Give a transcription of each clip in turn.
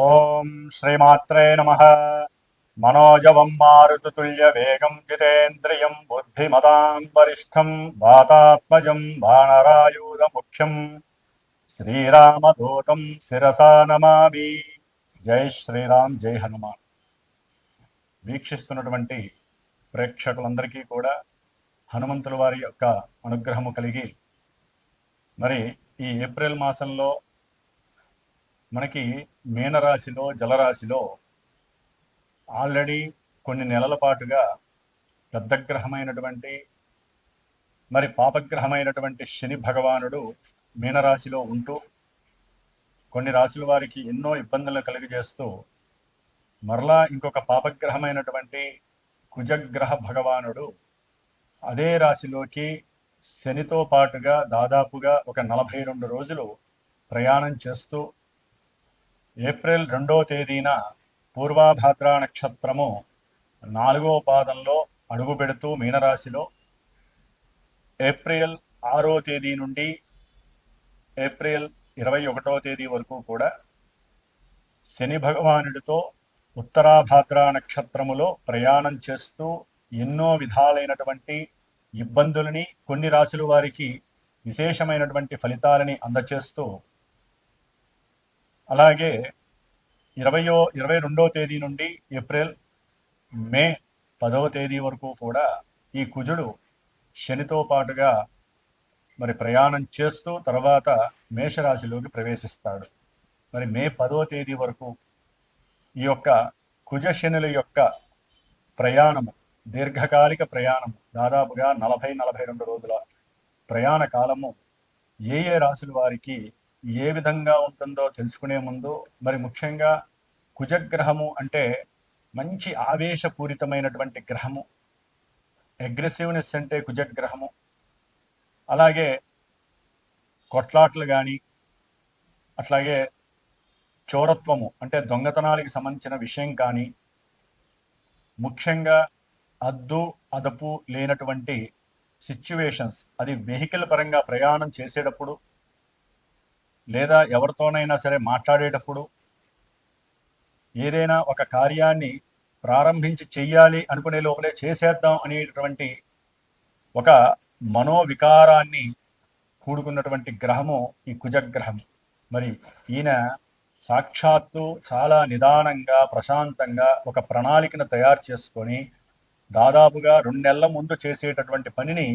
ఓం శ్రీమాత్రే నమః. మనోజవం మారుతతుల్యవేగం జితేంద్రియం బుద్ధిమతాం వరిష్టం వాతాత్మజం వానరాయూధముఖ్యం శ్రీరామదూతం శిరసా నమామి. జై శ్రీరామ్, జై హనుమాన్. వీక్షిస్తున్నటువంటి ప్రేక్షకులందరికీ కూడా హనుమంతుల వారి యొక్క అనుగ్రహము కలిగి, మరి ఈ ఏప్రిల్ మాసంలో మనకి మీనరాశిలో జలరాశిలో ఆల్రెడీ కొన్ని నెలల పాటుగా పెద్దగ్రహమైనటువంటి మరి పాపగ్రహమైనటువంటి శని భగవానుడు మీనరాశిలో ఉంటూ కొన్ని రాశుల వారికి ఎన్నో ఇబ్బందులను కలిగజేస్తూ, మరలా ఇంకొక పాపగ్రహమైనటువంటి కుజగ్రహ భగవానుడు అదే రాశిలోకి శనితో పాటుగా దాదాపుగా ఒక 42 రోజులు ప్రయాణం చేస్తూ ఏప్రిల్ 2వ తేదీన పూర్వాభాద్ర నక్షత్రము 4వ పాదంలో అడుగు పెడుతూ మీనరాశిలో ఏప్రిల్ 6వ తేదీ నుండి ఏప్రిల్ 21వ తేదీ వరకు కూడా శని భగవానుడితో ఉత్తరాభాద్ర నక్షత్రములో ప్రయాణం చేస్తూ ఎన్నో విధాలైనటువంటి ఇబ్బందులని, కొన్ని రాశుల వారికి విశేషమైనటువంటి ఫలితాలని అందచేస్తూ, అలాగే 22వ తేదీ నుండి ఏప్రిల్ మే 10వ తేదీ వరకు కూడా ఈ కుజుడు శనితో పాటుగా మరి ప్రయాణం చేస్తూ తర్వాత మేషరాశిలోకి ప్రవేశిస్తాడు. మరి మే 10వ తేదీ వరకు ఈ యొక్క కుజ శనుల యొక్క ప్రయాణము, దీర్ఘకాలిక ప్రయాణము, దాదాపుగా 40-42 రోజుల ప్రయాణ కాలము ఏ ఏ రాశుల వారికి ఏ విధంగా ఉంటుందో తెలుసుకునే ముందు, మరి ముఖ్యంగా కుజగ్రహము అంటే మంచి ఆవేశపూరితమైనటువంటి గ్రహము, అగ్రెసివ్నెస్ అంటే కుజగ్రహము. అలాగే కొట్లాట్లు కానీ, అట్లాగే చోరత్వము అంటే దొంగతనాలకి సంబంధించిన విషయం కానీ, ముఖ్యంగా అద్దు అదుపు లేనటువంటి సిచ్యువేషన్స్, అది వెహికల్ పరంగా ప్రయాణం చేసేటప్పుడు లేదా ఎవరితోనైనా సరే మాట్లాడేటప్పుడు, ఏదైనా ఒక కార్యాన్ని ప్రారంభించి చెయ్యాలి అనుకునే లోపలే చేసేద్దాం అనేటువంటి ఒక మనోవికారాన్ని కూడుకున్నటువంటి గ్రహము ఈ కుజగ్రహం. మరి ఈయన సాక్షాత్తు చాలా నిదానంగా ప్రశాంతంగా ఒక ప్రణాళికను తయారు చేసుకొని దాదాపుగా 2 నెలల ముందు చేసేటటువంటి పనిని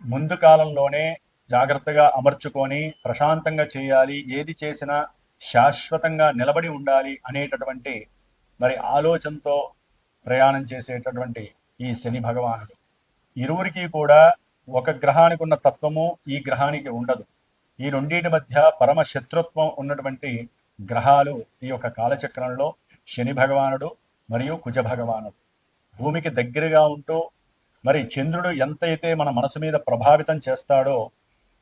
ముందు కాలంలోనే జాగ్రత్తగా అమర్చుకొని ప్రశాంతంగా చేయాలి, ఏది చేసినా శాశ్వతంగా నిలబడి ఉండాలి అనేటటువంటి మరి ఆలోచనతో ప్రయాణం చేసేటటువంటి ఈ శని భగవానుడు. ఇరువురికి కూడా ఒక గ్రహానికి ఉన్న తత్వము ఈ గ్రహానికి ఉండదు. ఈ రెండింటి మధ్య పరమ శత్రుత్వం ఉన్నటువంటి గ్రహాలు ఈ యొక్క కాలచక్రంలో శని భగవానుడు మరియు కుజ భగవానుడు. భూమికి దగ్గరగా ఉంటూ మరి చంద్రుడు ఎంతైతే మన మనసు మీద ప్రభావితం చేస్తాడో,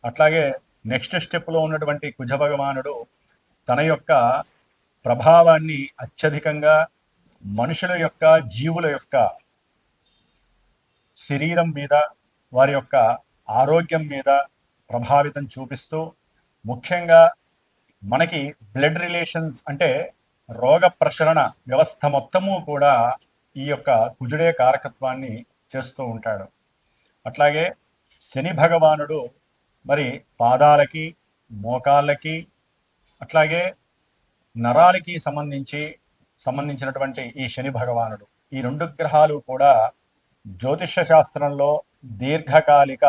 అట్లాగే నెక్స్ట్ స్టెప్లో ఉన్నటువంటి కుజ భగవానుడు తన యొక్క ప్రభావాన్ని అత్యధికంగా మనుషుల యొక్క, జీవుల యొక్క శరీరం మీద, వారి యొక్క ఆరోగ్యం మీద ప్రభావితం చూపిస్తూ, ముఖ్యంగా మనకి బ్లడ్ రిలేషన్స్ అంటే రోగ ప్రసరణ వ్యవస్థ మొత్తము కూడా ఈ యొక్క కుజుడే కారకత్వాన్ని చేస్తూ ఉంటాడు. అట్లాగే శని భగవానుడు మరి పాదాలకి, మోకాళ్ళకి, అట్లాగే నరాలకి సంబంధించినటువంటి ఈ శని భగవానుడు, ఈ 2 గ్రహాలు కూడా జ్యోతిష శాస్త్రంలో దీర్ఘకాలిక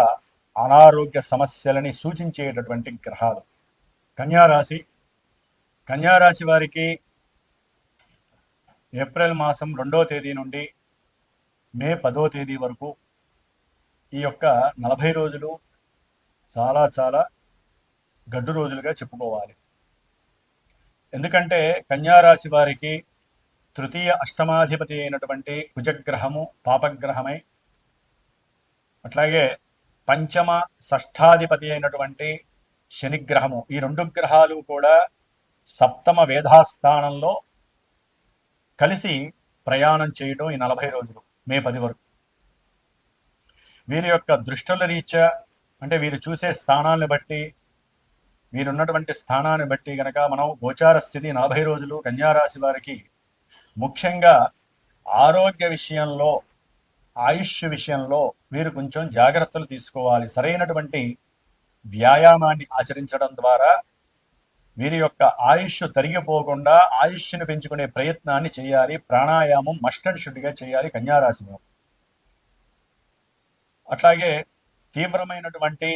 అనారోగ్య సమస్యలని సూచించేటటువంటి గ్రహాలు. కన్యారాశి వారికి ఏప్రిల్ మాసం 2వ తేదీ నుండి మే 10వ తేదీ వరకు ఈ యొక్క 40 రోజులు చాలా చాలా గడ్డు రోజులుగా చెప్పుకోవాలి. ఎందుకంటే కన్యారాశి వారికి తృతీయ అష్టమాధిపతి అయినటువంటి కుజగ్రహము పాపగ్రహమై, అట్లాగే పంచమ షష్ఠాధిపతి అయినటువంటి శనిగ్రహము, ఈ 2 గ్రహాలు కూడా సప్తమ వేధాస్థానంలో కలిసి ప్రయాణం చేయడం ఈ 40 రోజులు మే 10 వరకు. వీరి యొక్క దృష్టుల రీత్యా అంటే వీరు చూసే స్థానాలను బట్టి మీరున్నటువంటి స్థానాన్ని బట్టి గనక మనం గోచార స్థితి 40 రోజులు కన్యారాశి వారికి ముఖ్యంగా ఆరోగ్య విషయంలో, ఆయుష్ విషయంలో వీరు కొంచెం జాగ్రత్తలు తీసుకోవాలి. సరైనటువంటి వ్యాయామాన్ని ఆచరించడం ద్వారా వీరి యొక్క ఆయుష్ తరిగిపోకుండా ఆయుష్ను పెంచుకునే ప్రయత్నాన్ని చేయాలి. ప్రాణాయామం మస్ట్ అండ్ షుడ్గా చేయాలి కన్యారాశిలో. అట్లాగే తీవ్రమైనటువంటి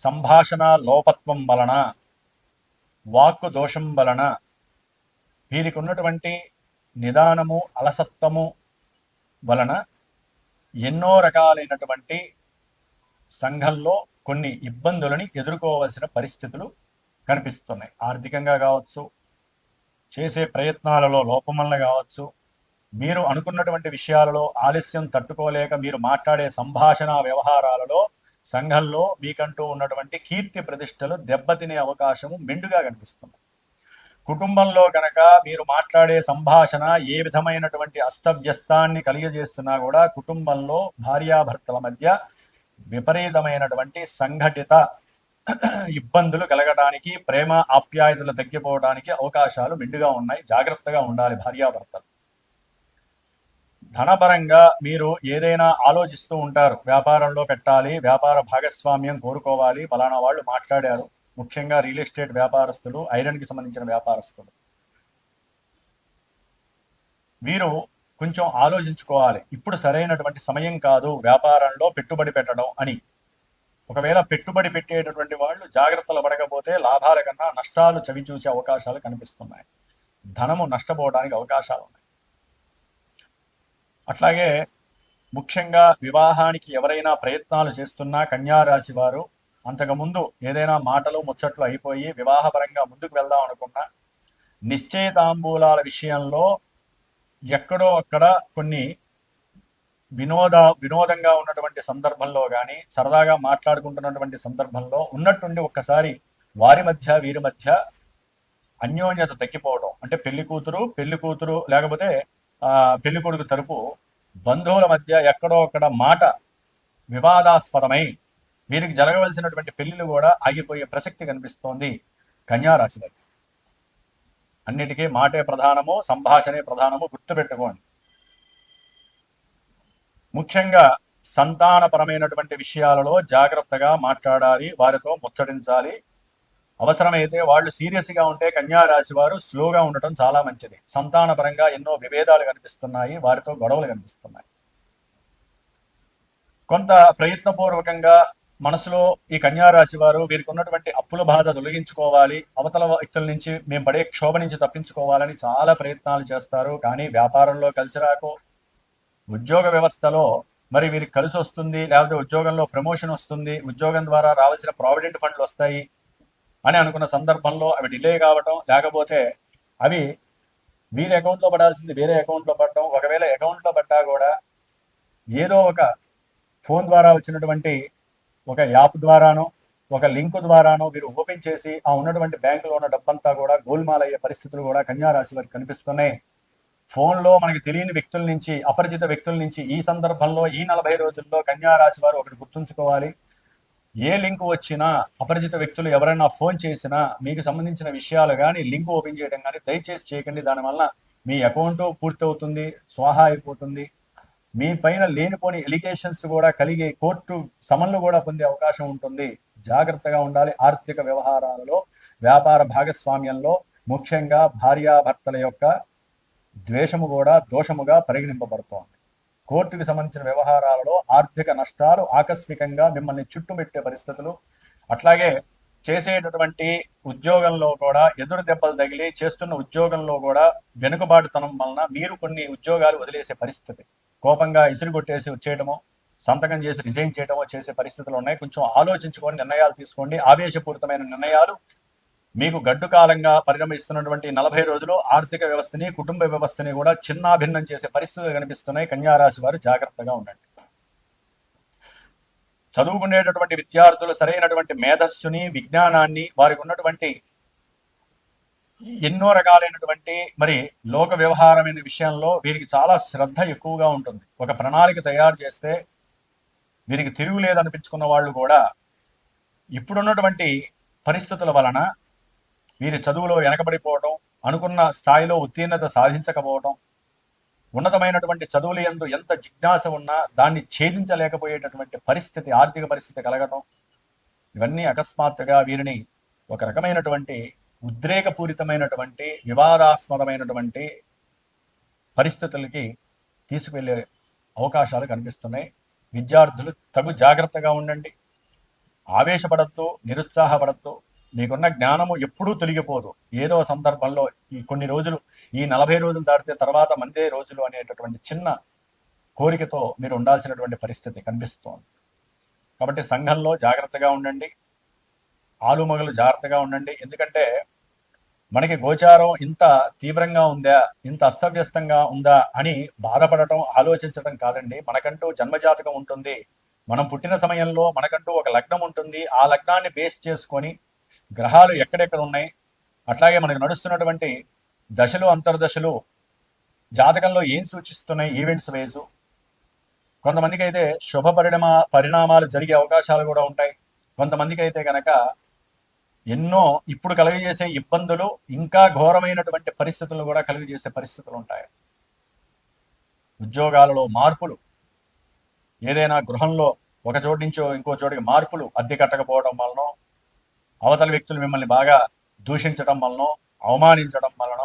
సంభాషణ లోపత్వం వలన, వాక్కు దోషం వలన వీరికి ఉన్నటువంటి నిదానము, అలసత్వము వలన ఎన్నో రకాలైనటువంటి సంఘంలో కొన్ని ఇబ్బందులని ఎదుర్కోవాల్సిన పరిస్థితులు కనిపిస్తున్నాయి. ఆర్థికంగా కావచ్చు, చేసే ప్రయత్నాలలో లోపం వలన కావచ్చు, మీరు అనుకున్నటువంటి విషయాలలో ఆలస్యం తట్టుకోలేక మీరు మాట్లాడే సంభాషణ వ్యవహారాలలో సంఘంలో మీకంటూ ఉన్నటువంటి కీర్తి ప్రతిష్టలు దెబ్బతినే అవకాశము మెండుగా కనిపిస్తుంది. కుటుంబంలో గనక మీరు మాట్లాడే సంభాషణ ఏ విధమైనటువంటి అస్తవ్యస్తాన్ని కలిగజేస్తున్నా కూడా కుటుంబంలో భార్యాభర్తల మధ్య విపరీతమైనటువంటి సంఘటిత ఇబ్బందులు కలగడానికి, ప్రేమ ఆప్యాయతలు తగ్గిపోవడానికి అవకాశాలు మెండుగా ఉన్నాయి. జాగ్రత్తగా ఉండాలి భార్యాభర్తలు. ధనపరంగా మీరు ఏదైనా ఆలోచిస్తూ ఉంటారు. వ్యాపారంలో పెట్టాలి, వ్యాపార భాగస్వామ్యం కోరుకోవాలి, ఫలానా వాళ్ళు మాట్లాడారు. ముఖ్యంగా రియల్ ఎస్టేట్ వ్యాపారస్తులు, ఐరన్కి సంబంధించిన వ్యాపారస్తులు వీరు కొంచెం ఆలోచించుకోవాలి. ఇప్పుడు సరైనటువంటి సమయం కాదు వ్యాపారంలో పెట్టుబడి పెట్టడం అని. ఒకవేళ పెట్టుబడి పెట్టేటటువంటి వాళ్ళు జాగ్రత్తలు పడకపోతే లాభాల కన్నా నష్టాలు చవిచూసే అవకాశాలు కనిపిస్తున్నాయి. ధనము నష్టపోవడానికి అవకాశాలు ఉన్నాయి. అట్లాగే ముఖ్యంగా వివాహానికి ఎవరైనా ప్రయత్నాలు చేస్తున్నా కన్యారాశి వారు అంతకుముందు ఏదైనా మాటలు ముచ్చట్లు అయిపోయి వివాహపరంగా ముందుకు వెళ్దాం అనుకున్నా నిశ్చయితాంబూలాల విషయంలో ఎక్కడో అక్కడ కొన్ని వినోదంగా ఉన్నటువంటి సందర్భంలో కానీ, సరదాగా మాట్లాడుకుంటున్నటువంటి సందర్భంలో ఉన్నట్టుండి ఒక్కసారి వారి మధ్య వీరి మధ్య అన్యోన్యత తగ్గిపోవడం, అంటే పెళ్లి కూతురు లేకపోతే పెళ్లి కొడుకు తరపు బంధువుల మధ్య ఎక్కడో అక్కడ మాట వివాదాస్పదమై వీరికి జరగవలసినటువంటి పెళ్లిళ్ళు కూడా ఆగిపోయే ప్రసక్తి కనిపిస్తోంది కన్యారాశి వారికి. అన్నిటికీ మాటే ప్రధానము, సంభాషణే ప్రధానము, గుర్తుపెట్టుకోండి. ముఖ్యంగా సంతానపరమైనటువంటి విషయాలలో జాగ్రత్తగా మాట్లాడాలి, వారితో ముచ్చటించాలి. అవసరమైతే వాళ్ళు సీరియస్గా ఉంటే కన్యారాశి వారు స్లోగా ఉండటం చాలా మంచిది. సంతానపరంగా ఎన్నో విభేదాలు కనిపిస్తున్నాయి, వారితో గొడవలు కనిపిస్తున్నాయి. కొంత ప్రయత్నపూర్వకంగా మనసులో ఈ కన్యారాశి వారు వీరికి ఉన్నటువంటి అప్పుల బాధ తొలగించుకోవాలి, అవతల వ్యక్తుల నుంచి మేము పడే క్షోభ నుంచి తప్పించుకోవాలని చాలా ప్రయత్నాలు చేస్తారు. కానీ వ్యాపారంలో కలిసి రాకో, ఉద్యోగ వ్యవస్థలో మరి వీరికి కలిసి వస్తుంది, లేకపోతే ఉద్యోగంలో ప్రమోషన్ వస్తుంది, ఉద్యోగం ద్వారా రావాల్సిన ప్రావిడెంట్ ఫండ్లు వస్తాయి అని అనుకున్న సందర్భంలో అవి డిలే కావటం, లేకపోతే అవి వీరి అకౌంట్లో పడాల్సింది వేరే అకౌంట్లో పడటం, ఒకవేళ అకౌంట్లో పడ్డా కూడా ఏదో ఒక ఫోన్ ద్వారా వచ్చినటువంటి ఒక యాప్ ద్వారానో ఒక లింక్ ద్వారానో వీరు ఓపెన్ చేసి ఆ ఉన్నటువంటి బ్యాంకులో ఉన్న డబ్బంతా కూడా గోల్మాల్ అయ్యే పరిస్థితులు కూడా కన్యారాశి వారికి కనిపిస్తున్నాయి. ఫోన్లో మనకి తెలియని వ్యక్తుల నుంచి, అపరిచిత వ్యక్తుల నుంచి ఈ సందర్భంలో ఈ 40 రోజుల్లో కన్యారాశి వారు ఒకటి గుర్తుంచుకోవాలి. ఏ లింక్ వచ్చినా, అపరిచిత వ్యక్తులు ఎవరైనా ఫోన్ చేసినా మీకు సంబంధించిన విషయాలు కానీ లింక్ ఓపెన్ చేయడం కానీ దయచేసి చేయకండి. దానివల్ల మీ అకౌంట్ పూర్తవుతుంది, స్వాహా అయిపోతుంది. మీ పైన లేనిపోని ఎలిగేషన్స్ కూడా కలిగి కోర్టు సమన్లు కూడా పొందే అవకాశం ఉంటుంది. జాగ్రత్తగా ఉండాలి. ఆర్థిక వ్యవహారాలలో, వ్యాపార భాగస్వామ్యంలో ముఖ్యంగా భార్యాభర్తల యొక్క ద్వేషము కూడా దోషముగా పరిగణింపబడుతోంది. కోర్టుకు సంబంధించిన వ్యవహారాలలో ఆర్థిక నష్టాలు ఆకస్మికంగా మిమ్మల్ని చుట్టుముట్టే పరిస్థితులు, అట్లాగే చేసేటటువంటి ఉద్యోగంలో కూడా ఎదురు దెబ్బలు తగిలి చేస్తున్న ఉద్యోగంలో కూడా వెనుకబాటుతనం వలన మీరు కొన్ని ఉద్యోగాలు వదిలేసే పరిస్థితి, కోపంగా ఇసురుగొట్టేసి వచ్చేయడమో, సంతకం చేసి రిజైన్ చేయడమో చేసే పరిస్థితులు ఉన్నాయి. కొంచెం ఆలోచించుకొని నిర్ణయాలు తీసుకోండి. ఆవేశపూరితమైన నిర్ణయాలు మీకు గడ్డు కాలంగా పరిణమిస్తున్నటువంటి 40 రోజులు ఆర్థిక వ్యవస్థని, కుటుంబ వ్యవస్థని కూడా చిన్నాభిన్నం చేసే పరిస్థితులు కనిపిస్తున్నాయి. కన్యారాశి వారు జాగ్రత్తగా ఉండండి. చదువుకునేటటువంటి విద్యార్థులు సరైనటువంటి మేధస్సుని, విజ్ఞానాన్ని, వారికి ఉన్నటువంటి ఎన్నో రకాలైనటువంటి మరి లోక వ్యవహారమైన విషయంలో వీరికి చాలా శ్రద్ధ ఎక్కువగా ఉంటుంది. ఒక ప్రణాళిక తయారు చేస్తే వీరికి తిరుగులేదనిపించుకున్న వాళ్ళు కూడా ఇప్పుడున్నటువంటి పరిస్థితుల వలన వీరి చదువులో వెనకబడిపోవటం, అనుకున్న స్థాయిలో ఉత్తీర్ణత సాధించకపోవటం, ఉన్నతమైనటువంటి చదువుల యందు ఎంత జిజ్ఞాస ఉన్నా దాన్ని ఛేదించలేకపోయేటటువంటి పరిస్థితి, ఆర్థిక పరిస్థితి కలగటం, ఇవన్నీ అకస్మాత్తుగా వీరిని ఒక రకమైనటువంటి ఉద్రేకపూరితమైనటువంటి వివాదాస్పదమైనటువంటి పరిస్థితులకి తీసుకువెళ్ళే అవకాశాలు కనిపిస్తున్నాయి. విద్యార్థులు తగు జాగ్రత్తగా ఉండండి, ఆవేశపడద్దు, నిరుత్సాహపడద్దు. మీకున్న జ్ఞానము ఎప్పుడూ తొలగిపోదు. ఏదో సందర్భంలో ఈ కొన్ని రోజులు, ఈ 40 రోజులు దాటితే తర్వాత మందే రోజులు అనేటటువంటి చిన్న కోరికతో మీరు ఉండాల్సినటువంటి పరిస్థితి కనిపిస్తోంది. కాబట్టి సంఘంలో జాగ్రత్తగా ఉండండి, ఆలుమగలు జాగ్రత్తగా ఉండండి. ఎందుకంటే మనకి గోచారం ఇంత తీవ్రంగా ఉందా, ఇంత అస్తవ్యస్తంగా ఉందా అని బాధపడటం, ఆలోచించడం కాదండి. మనకంటూ జన్మజాతకం ఉంటుంది. మనం పుట్టిన సమయంలో మనకంటూ ఒక లగ్నం ఉంటుంది. ఆ లగ్నాన్ని బేస్ చేసుకొని గ్రహాలు ఎక్కడెక్కడ ఉన్నాయి, అట్లాగే మనకు నడుస్తున్నటువంటి దశలు, అంతర్దశలు జాతకంలో ఏం సూచిస్తున్నాయి ఈవెంట్స్ వైజు. కొంతమందికి అయితే శుభ పరిణామాలు జరిగే అవకాశాలు కూడా ఉంటాయి. కొంతమందికి అయితే కనుక ఎన్నో ఇప్పుడు కలుగజేసే ఇబ్బందులు, ఇంకా ఘోరమైనటువంటి పరిస్థితులను కూడా కలుగజేసే పరిస్థితులు ఉంటాయి. ఉద్యోగాలలో మార్పులు, ఏదైనా గృహంలో ఒక చోటు నుంచో ఇంకో చోటికి మార్పులు, అద్దె కట్టకపోవడం వలన, అవతల వ్యక్తులు మిమ్మల్ని బాగా దూషించడం వలన, అవమానించడం వలన,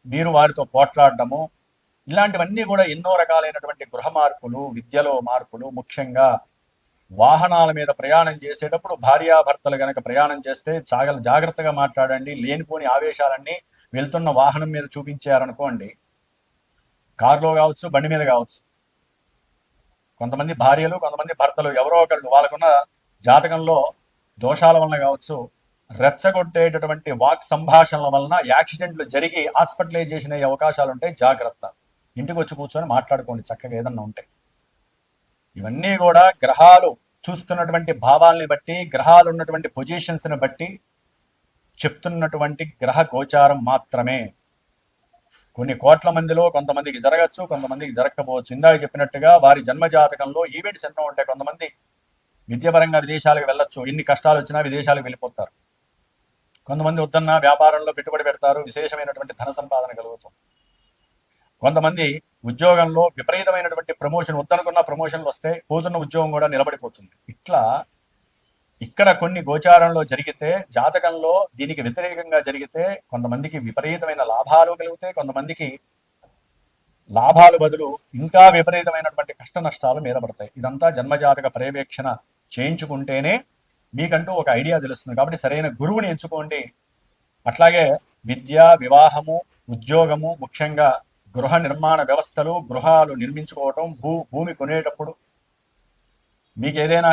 మీరు వారితో పోట్లాడటము, ఇలాంటివన్నీ కూడా ఎన్నో రకాలైనటువంటి గృహ మార్పులు, విద్యలో మార్పులు, ముఖ్యంగా వాహనాల మీద ప్రయాణం చేసేటప్పుడు భార్యాభర్తలు గనక ప్రయాణం చేస్తే చాలా జాగ్రత్తగా మాట్లాడండి. లేనిపోని ఆవేశాలన్నీ వెళ్తున్న వాహనం మీద చూపించారనుకోండి, కారులో కావచ్చు, బండి మీద కావచ్చు, కొంతమంది భార్యలు, కొంతమంది భర్తలు ఎవరో ఒకళ్ళు వాళ్ళకున్న జాతకంలో దోషాల వలన కావచ్చు, రెచ్చగొట్టేటటువంటి వాక్ సంభాషణల వలన యాక్సిడెంట్లు జరిగి హాస్పిటలైజేషన్ అయ్యే అవకాశాలు ఉంటాయి. జాగ్రత్త. ఇంటికి వచ్చి కూర్చొని మాట్లాడుకోండి చక్కగా ఏదన్నా ఉంటే. ఇవన్నీ కూడా గ్రహాలు చూస్తున్నటువంటి భావాల్ని బట్టి, గ్రహాలు ఉన్నటువంటి పొజిషన్స్ని బట్టి చెప్తున్నటువంటి గ్రహ గోచారం మాత్రమే. కొన్ని కోట్ల మందిలో కొంతమందికి జరగచ్చు, కొంతమందికి జరగకపోవచ్చు. ఇందాక చెప్పినట్టుగా వారి జన్మజాతకంలో ఈవెంట్స్ ఎన్నో ఉంటాయి. కొంతమంది విద్యాపరంగా విదేశాలకు వెళ్ళొచ్చు, ఎన్ని కష్టాలు వచ్చినా విదేశాలకు వెళ్ళిపోతారు. కొంతమంది వద్దన్న వ్యాపారంలో పెట్టుబడి పెడతారు, విశేషమైనటువంటి ధన సంపాదన కలుగుతుంది. కొంతమంది ఉద్యోగంలో విపరీతమైనటువంటి ప్రమోషన్, వద్దనుకున్న ప్రమోషన్లు వస్తే పోతున్న ఉద్యోగం కూడా నిలబడిపోతుంది. ఇట్లా ఇక్కడ కొన్ని గోచారంలో జరిగితే, జాతకంలో దీనికి వ్యతిరేకంగా జరిగితే కొంతమందికి విపరీతమైన లాభాలు కలుగుతాయి, కొంతమందికి లాభాలు బదులు ఇంకా విపరీతమైనటువంటి కష్ట నష్టాలు మీద పడతాయి. ఇదంతా జన్మజాతక పర్యవేక్షణ చేయించుకుంటేనే మీకంటూ ఒక ఐడియా తెలుస్తుంది. కాబట్టి సరైన గురువుని ఎంచుకోండి. అట్లాగే విద్య, వివాహము, ఉద్యోగము, ముఖ్యంగా గృహ నిర్మాణ వ్యవస్థలు, గృహాలు నిర్మించుకోవటం, భూమి కొనేటప్పుడు మీకు ఏదైనా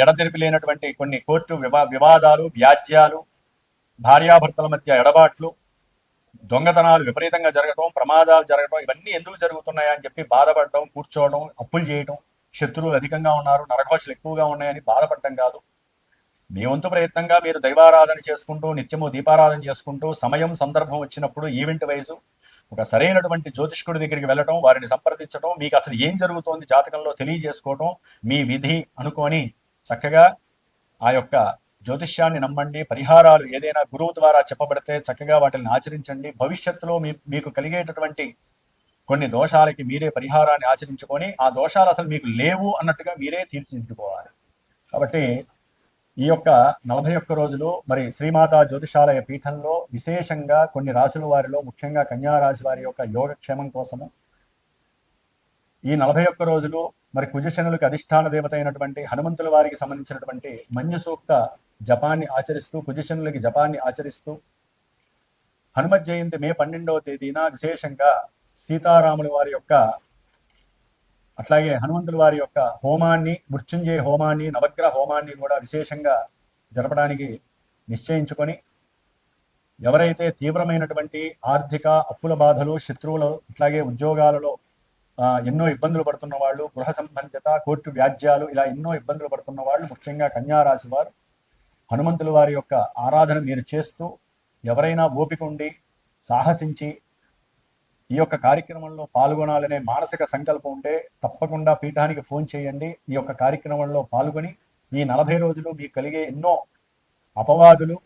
ఎడతెరిపి లేనటువంటి కొన్ని కోర్టు వివాదాలు, వ్యాజ్యాలు, భార్యాభర్తల మధ్య ఎడబాట్లు, దొంగతనాలు విపరీతంగా జరగటం, ప్రమాదాలు జరగటం, ఇవన్నీ ఎందుకు జరుగుతున్నాయా అని చెప్పి బాధపడటం, కూర్చోవడం, అప్పులు చేయటం, శత్రువులు అధికంగా ఉన్నారు, నరఘోషలు ఎక్కువగా ఉన్నాయని బాధపడటం కాదు. మీ వంతు ప్రయత్నంగా మీరు దైవారాధన చేసుకుంటూ, నిత్యము దీపారాధన చేసుకుంటూ, సమయం సందర్భం వచ్చినప్పుడు ఈవెంట్ వైజు ఒక సరైనటువంటి జ్యోతిష్కుడి దగ్గరికి వెళ్ళటం, వారిని సంప్రదించడం, మీకు అసలు ఏం జరుగుతోంది జాతకంలో తెలియజేసుకోవటం, మీ విధి అనుకొని చక్కగా ఆ యొక్క జ్యోతిష్యాన్ని నమ్మండి. పరిహారాలు ఏదైనా గురువు ద్వారా చెప్పబడితే చక్కగా వాటిని ఆచరించండి. భవిష్యత్తులో మీకు కలిగేటటువంటి కొన్ని దోషాలకి మీరే పరిహారాన్ని ఆచరించుకొని, ఆ దోషాలు అసలు మీకు లేవు అన్నట్టుగా మీరే తీర్చిదిద్దుకోవాలి. కాబట్టి ఈ యొక్క 41 రోజులు మరి శ్రీమాతా జ్యోతిషాలయ పీఠంలో విశేషంగా కొన్ని రాశుల వారిలో, ముఖ్యంగా కన్యారాశి వారి యొక్క యోగక్షేమం కోసము ఈ 41 రోజులు మరి కుజశనులకు అధిష్టాన దేవత అయినటువంటి హనుమంతుల వారికి సంబంధించినటువంటి మంజు సూక్త జపాన్ని ఆచరిస్తూ, కుజశనులకి జపాన్ని ఆచరిస్తూ, హనుమత్ జయంతి మే 12వ తేదీన విశేషంగా సీతారాముల వారి యొక్క, అట్లాగే హనుమంతుల వారి యొక్క హోమాన్ని, మృత్యుంజయ హోమాన్ని, నవగ్రహ హోమాన్ని కూడా విశేషంగా జరపడానికి నిశ్చయించుకొని, ఎవరైతే తీవ్రమైనటువంటి ఆర్థిక అప్పుల బాధలు, శత్రువులు, ఇట్లాగే ఉద్యోగాలలో ఎన్నో ఇబ్బందులు పడుతున్న వాళ్ళు, గృహ సంబంధిత కోర్టు వ్యాజ్యాలు, ఇలా ఎన్నో ఇబ్బందులు పడుతున్న వాళ్ళు, ముఖ్యంగా కన్యారాశి వారు హనుమంతుల వారి యొక్క ఆరాధన మీరు చేస్తూ, ఎవరైనా ఓపిక ఉండి సాహసించి ఈ యొక్క కార్యక్రమంలో పాల్గొనాలనే మానసిక సంకల్పం ఉంటే తప్పకుండా పీఠానికి ఫోన్ చేయండి. ఈ యొక్క కార్యక్రమంలో పాల్గొని ఈ 40 రోజులు మీకు కలిగే ఎన్నో అపవాదులు,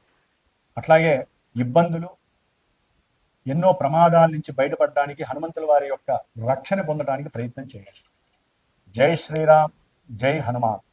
అట్లాగే ఇబ్బందులు, ఎన్నో ప్రమాదాల నుంచి బయటపడడానికి హనుమంతుల వారి యొక్క రక్షణ పొందడానికి ప్రయత్నం చేయాలి. జై శ్రీరామ్, జై హనుమాన్.